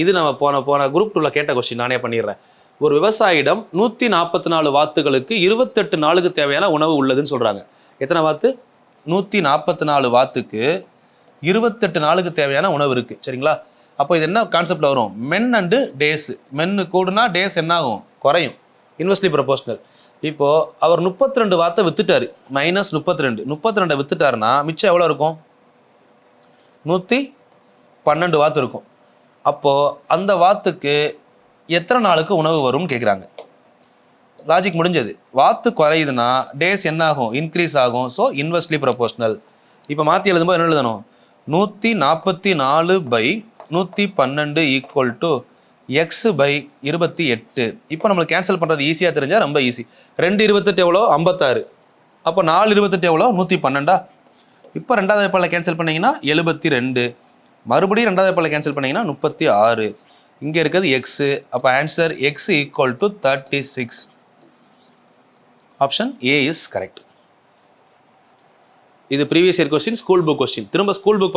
இது நம்ம போன குரூப் 2ல கேட்ட கொஸ்டின், நானே பண்ணிடுறேன். ஒரு விவசாயியிடம் 144 வாத்துகளுக்கு 28 நாளுக்கு தேவையான உணவு உள்ளதுன்னு சொல்றாங்க. எத்தனை வாத்து? 144 வாத்துக்கு 28 நாளுக்கு தேவையான உணவு இருக்கு. சரிங்களா? அப்போ இது என்ன கான்செப்ட்ல வரும்? மென் அண்டு டேஸ். மென்னு கூடுனா டேஸ் என்ன ஆகும்? குறையும். Inversely proportional. இப்போ அவர் 32 வாத்தை வித்துட்டாரு. -32 வித்துட்டாருன்னா மிச்சம் எவ்வளோ இருக்கும்? 112 வாத்து இருக்கும். அப்போ அந்த வாத்துக்கு எத்தனை நாளுக்கு உணவு வரும்னு கேட்குறாங்க. லாஜிக் முடிஞ்சது. வாத்து குறையுதுன்னா டேஸ் என்ன ஆகும்? இன்க்ரீஸ் ஆகும். So inversely proportional. இப்போ மாற்றி எழுதும்போது என்ன எழுதணும்? 144/112 ஈக்குவல் டு x/28. இப்போ நம்மளுக்கு கேன்சல் பண்ணுறது ஈஸியாக தெரிஞ்சால் ரொம்ப ஈஸி. 2/28 எவ்வளோ? 56. அப்போ 4/28 எவ்வளோ? 112. இப்போ ரெண்டாவது வாய்ப்பால் கேன்சல் பண்ணிங்கன்னா 72. மறுபடியும் ரெண்டாவது வாய்ப்பால் கேன்சல் பண்ணிங்கன்னா 36. இங்கே இருக்கிறது எக்ஸு. அப்போ answer x equal to 36. Option A is correct. இது previous year question, school book question. திரும்ப ஸ்கூல் புக்